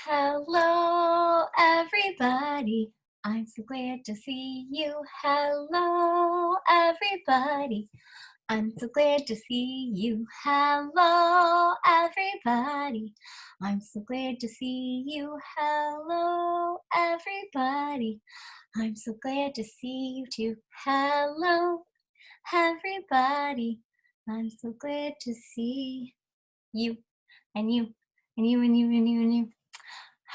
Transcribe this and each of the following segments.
Hello, everybody. I'm so glad to see you. Hello, everybody. I'm so glad to see you. Hello, everybody. I'm so glad to see you. Hello, everybody. I'm so glad to see you too. Hello, everybody. I'm so glad to see you and you and you and you and you and you.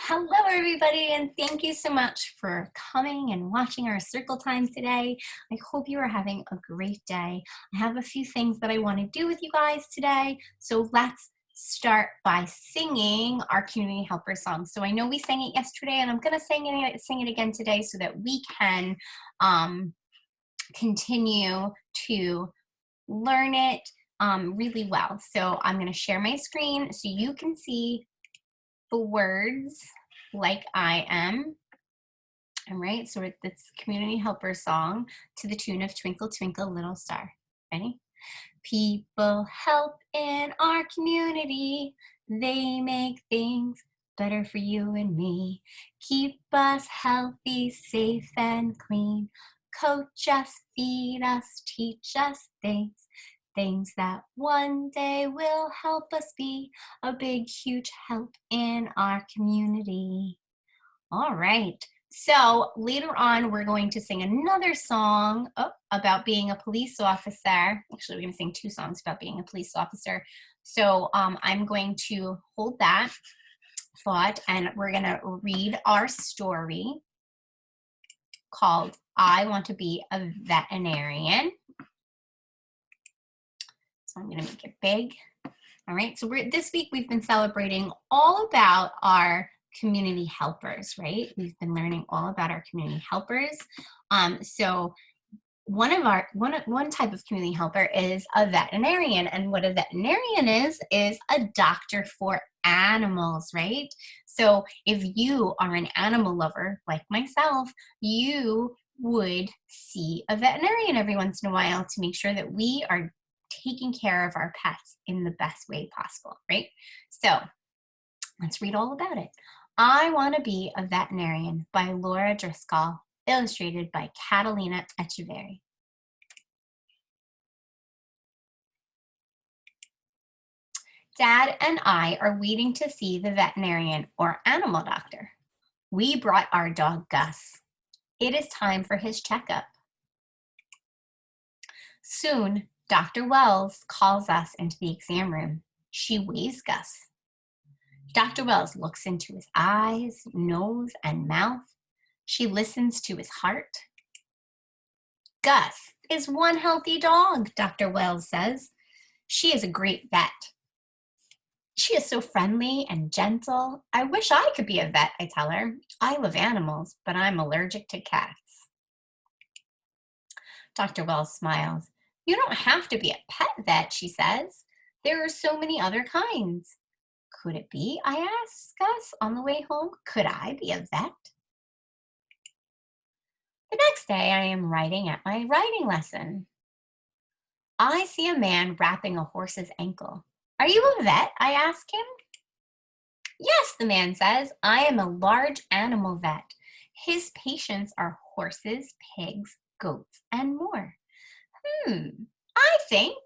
Hello, everybody, and thank you so much for coming and watching our circle time today. I hope you are having a great day. I have a few things that I want to do with you guys today, so let's start by singing our community helper song. So I know we sang it yesterday, and I'm going to sing it again today so that we can continue to learn it really well. So I'm going to share my screen so you can see the words like I am. All right, so it's community helper song to the tune of Twinkle Twinkle Little Star. Ready? People help in our community. They make things better for you and me. Keep us healthy, safe, and clean. Coach us, feed us, teach us things that one day will help us be a big, huge help in our community. All right. So later on, we're going to sing another song about being a police officer. Actually, we're going to sing two songs about being a police officer. So I'm going to hold that thought, and we're going to read our story called I Want to Be a Veterinarian. So I'm going to make it big. All right, so this week we've been celebrating all about our community helpers, right? We've been learning all about our community helpers. So one type of community helper is a veterinarian, and what a veterinarian is a doctor for animals, right? So if you are an animal lover like myself, you would see a veterinarian every once in a while to make sure that we are taking care of our pets in the best way possible, right? So let's read all about it. I Want to Be a Veterinarian by Laura Driscoll, illustrated by Catalina Echeverry. Dad and I are waiting to see the veterinarian or animal doctor. We brought our dog Gus. It is time for his checkup. Soon, Dr. Wells calls us into the exam room. She weighs Gus. Dr. Wells looks into his eyes, nose, and mouth. She listens to his heart. Gus is one healthy dog, Dr. Wells says. She is a great vet. She is so friendly and gentle. I wish I could be a vet, I tell her. I love animals, but I'm allergic to cats. Dr. Wells smiles. You don't have to be a pet vet, she says. There are so many other kinds. Could it be, I asked Gus on the way home, could I be a vet? The next day, I am writing at my writing lesson. I see a man wrapping a horse's ankle. Are you a vet? I ask him. Yes, the man says. I am a large animal vet. His patients are horses, pigs, goats, and more. I think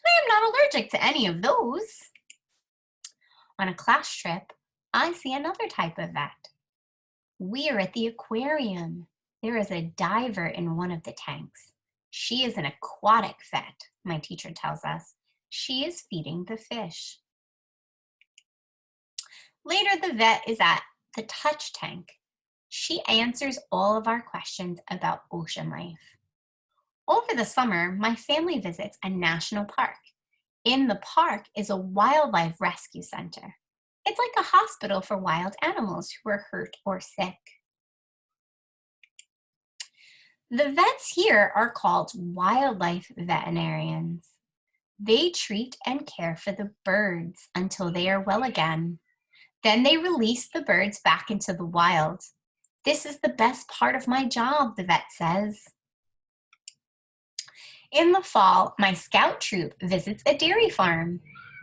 I am not allergic to any of those. On a class trip, I see another type of vet. We are at the aquarium. There is a diver in one of the tanks. She is an aquatic vet, my teacher tells us. She is feeding the fish. Later, the vet is at the touch tank. She answers all of our questions about ocean life. Over the summer, my family visits a national park. In the park is a wildlife rescue center. It's like a hospital for wild animals who are hurt or sick. The vets here are called wildlife veterinarians. They treat and care for the birds until they are well again. Then they release the birds back into the wild. This is the best part of my job, the vet says. In the fall, my scout troop visits a dairy farm.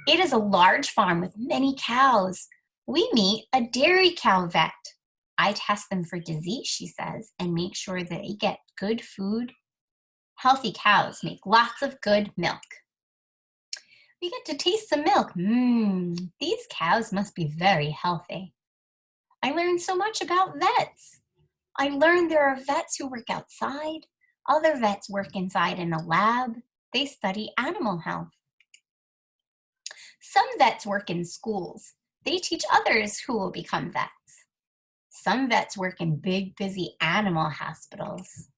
It is a large farm with many cows. We meet a dairy cow vet. I test them for disease, she says, and make sure that they get good food. Healthy cows make lots of good milk. We get to taste some milk. These cows must be very healthy. I learned so much about vets. I learned there are vets who work outside. Other vets work inside in a lab. They study animal health. Some vets work in schools. They teach others who will become vets. Some vets work in big, busy animal hospitals.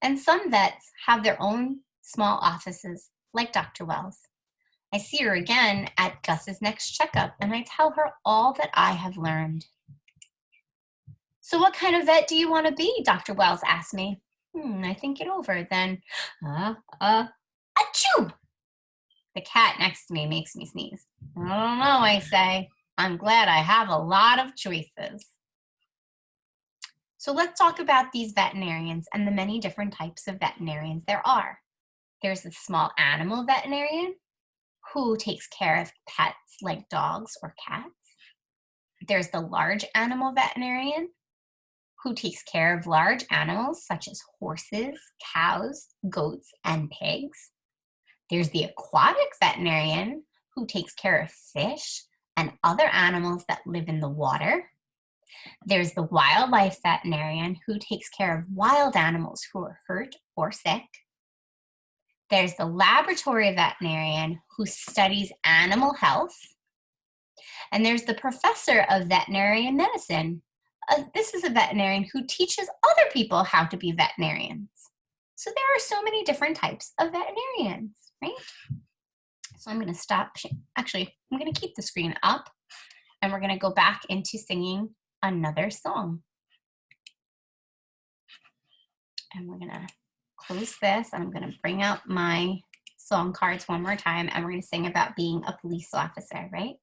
And some vets have their own small offices, like Dr. Wells. I see her again at Gus's next checkup, and I tell her all that I have learned. So what kind of vet do you want to be? Dr. Wells asked me. I think it over. Then, achoo! The cat next to me makes me sneeze. I don't know, I say. I'm glad I have a lot of choices. So let's talk about these veterinarians and the many different types of veterinarians there are. There's the small animal veterinarian who takes care of pets like dogs or cats. There's the large animal veterinarian who takes care of large animals such as horses, cows, goats, and pigs. There's the aquatic veterinarian who takes care of fish and other animals that live in the water. There's the wildlife veterinarian who takes care of wild animals who are hurt or sick. There's the laboratory veterinarian who studies animal health. And there's the professor of veterinary medicine. This is a veterinarian who teaches other people how to be veterinarians. So there are so many different types of veterinarians, right? So I'm going to stop. Actually, I'm going to keep the screen up, and we're going to go back into singing another song. And we're going to close this, and I'm going to bring out my song cards one more time, and we're going to sing about being a police officer, right?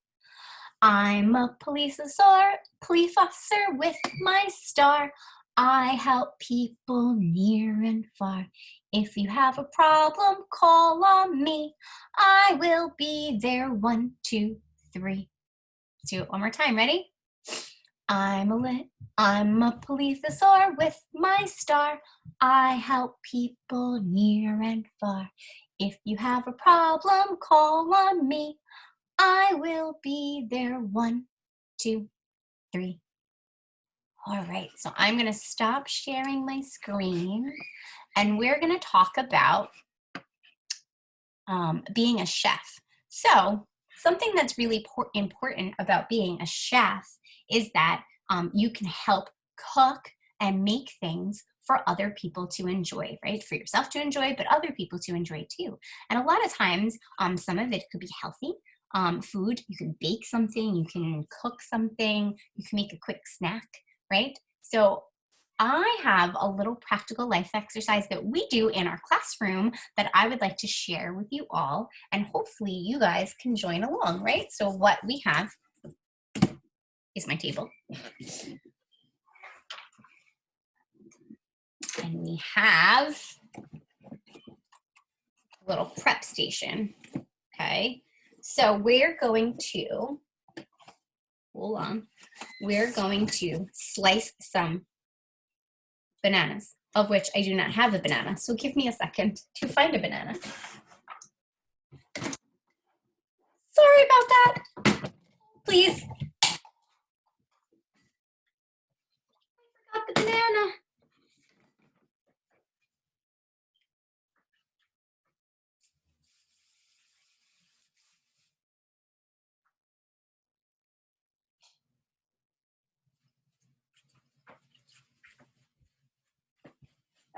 I'm a police officer with my star. I help people near and far. If you have a problem, call on me. I will be there. 1, 2, 3. Let's do it one more time. Ready? I'm a police officer with my star. I help people near and far. If you have a problem, call on me. I will be there. 1, 2, 3. All right, so I'm going to stop sharing my screen, and we're going to talk about being a chef. So something that's really important about being a chef is that you can help cook and make things for other people to enjoy, right? For yourself to enjoy, but other people to enjoy too. And a lot of times, some of it could be healthy food. You can bake something, you can cook something, you can make a quick snack, right? So I have a little practical life exercise that we do in our classroom that I would like to share with you all, and hopefully you guys can join along, right? So what we have is my table. And we have a little prep station, okay? So we're going to, hold on, we're going to slice some bananas, of which I do not have a banana. So give me a second to find a banana. Sorry about that. Please. I forgot the banana.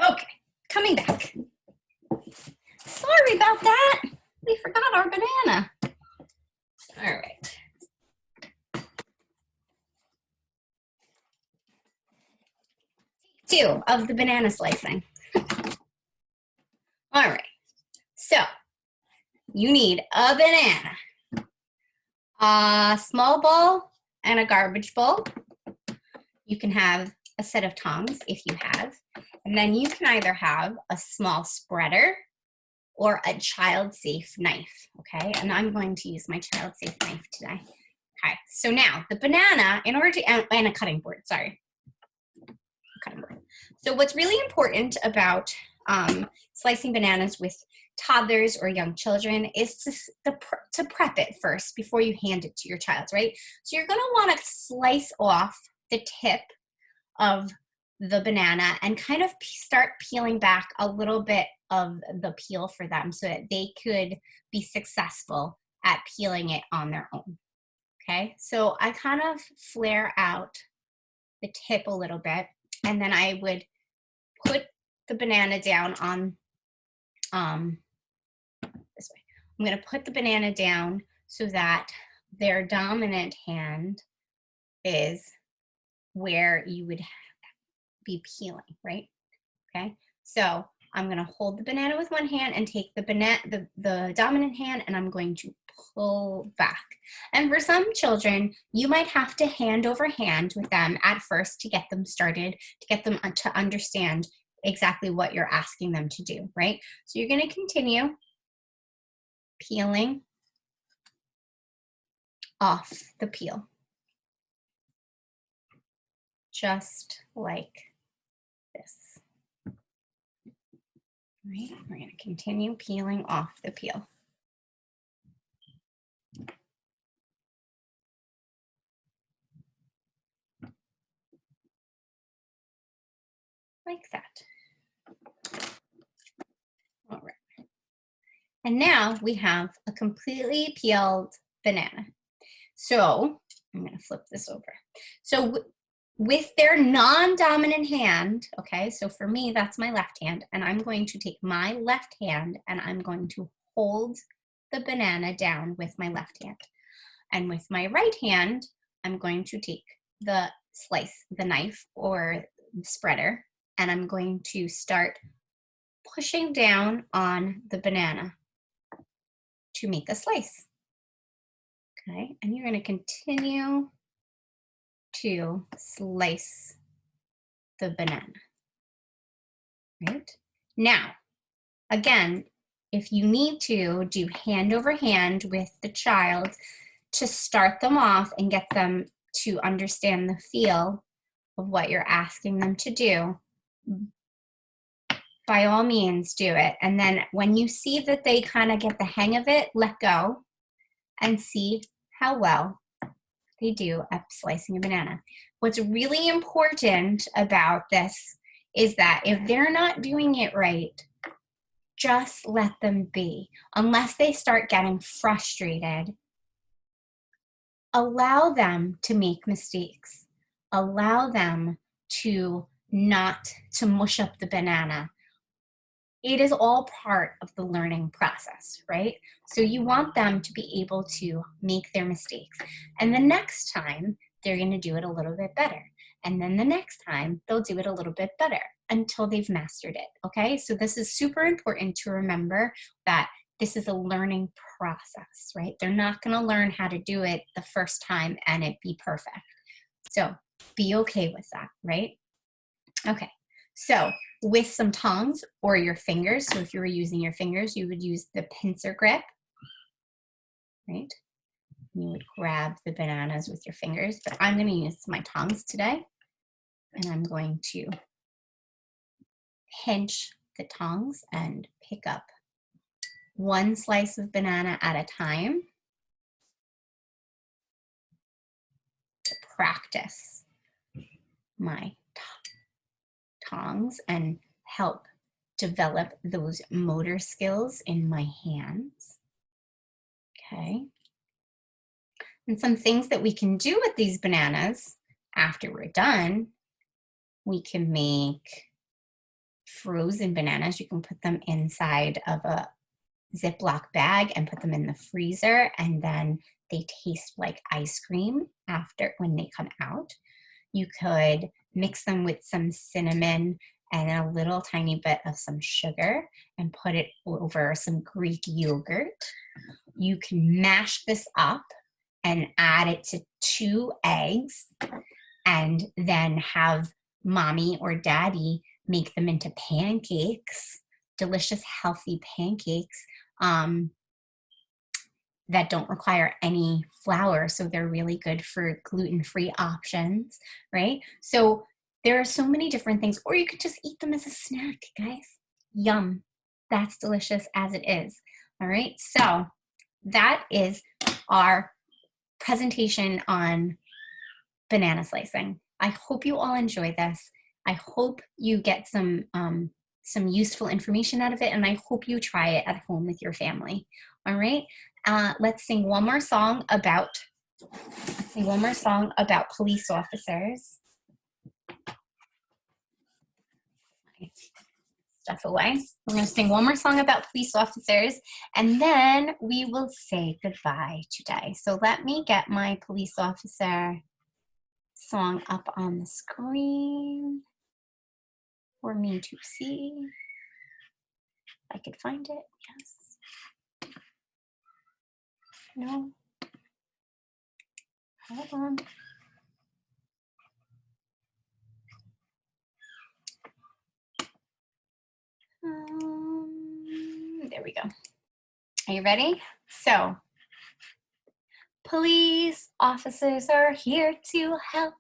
Okay, coming back. Sorry about that. We forgot our banana. All right. Take 2 of the banana slicing. All right. So you need a banana, a small bowl, and a garbage bowl. You can have a set of tongs if you have. And then you can either have a small spreader or a child-safe knife, okay? And I'm going to use my child-safe knife today, Okay, so now the banana, in order to, and a cutting board, sorry. Cutting board. So what's really important about slicing bananas with toddlers or young children is to prep it first before you hand it to your child, right? So you're gonna wanna slice off the tip of the banana and kind of start peeling back a little bit of the peel for them so that they could be successful at peeling it on their own. Okay, so I kind of flare out the tip a little bit, and then I would put the banana down on this way. I'm going to put the banana down so that their dominant hand is where you would be peeling, right? Okay, so I'm going to hold the banana with one hand and take the dominant hand, and I'm going to pull back. And for some children, you might have to hand over hand with them at first to get them started, to get them to understand exactly what you're asking them to do, right? So you're going to continue peeling off the peel, just like this. Right, we're going to continue peeling off the peel. Like that. All right. And now we have a completely peeled banana. So I'm going to flip this over. So with their non-dominant hand, okay, so for me, that's my left hand, and I'm going to take my left hand and I'm going to hold the banana down with my left hand. And with my right hand, I'm going to take the knife or spreader, and I'm going to start pushing down on the banana to make a slice. Okay, and you're going to continue to slice the banana. Right? Now, again, if you need to, do hand over hand with the child to start them off and get them to understand the feel of what you're asking them to do. By all means, do it. And then when you see that they kind of get the hang of it, let go and see how well they do at slicing a banana. What's really important about this is that if they're not doing it right, just let them be. Unless they start getting frustrated, allow them to make mistakes. Allow them to not to mush up the banana. It is all part of the learning process, right? So you want them to be able to make their mistakes. And the next time, they're going to do it a little bit better. And then the next time, they'll do it a little bit better until they've mastered it, okay? So this is super important to remember that this is a learning process, right? They're not going to learn how to do it the first time and it be perfect. So be okay with that, right? Okay, so with some tongs or your fingers, so if you were using your fingers, you would use the pincer grip, right? You would grab the bananas with your fingers, but I'm going to use my tongs today, and I'm going to pinch the tongs and pick up one slice of banana at a time to practice my tongs and help develop those motor skills in my hands. Okay. And some things that we can do with these bananas after we're done, we can make frozen bananas. You can put them inside of a Ziploc bag and put them in the freezer, and then they taste like ice cream after when they come out. You could mix them with some cinnamon and a little tiny bit of some sugar and put it over some Greek yogurt. You can mash this up and add it to 2 eggs and then have mommy or daddy make them into pancakes, delicious, healthy pancakes. that don't require any flour. So they're really good for gluten-free options, right? So there are so many different things, or you could just eat them as a snack, guys. Yum. That's delicious as it is. All right. So that is our presentation on banana slicing. I hope you all enjoy this. I hope you get some useful information out of it, and I hope you try it at home with your family. All right, let's sing one more song about police officers. Stuff away. We're going to sing one more song about police officers, and then we will say goodbye today. So let me get my police officer song up on the screen for me to see. If I could find it, yes. No. Hold on. There we go. Are you ready? So, police officers are here to help,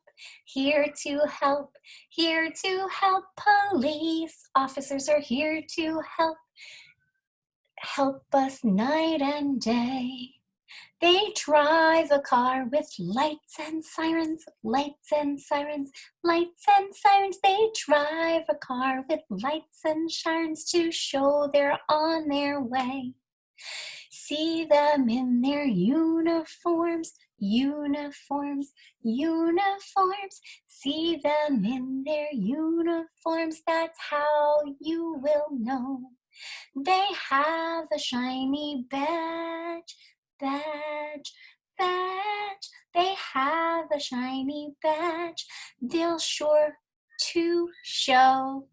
here to help, here to help. Police officers are here to help us night and day. They drive a car with lights and sirens, lights and sirens, lights and sirens. They drive a car with lights and sirens to show they're on their way. See them in their uniforms, uniforms, uniforms. See them in their uniforms, that's how you will know. They have a shiny badge, badge, badge. They have a shiny badge. They'll sure to show.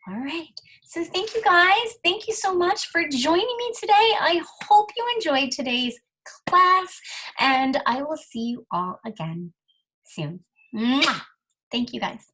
All right. So thank you guys. Thank you so much for joining me today. I hope you enjoyed today's class, and I will see you all again soon. Mwah! Thank you guys.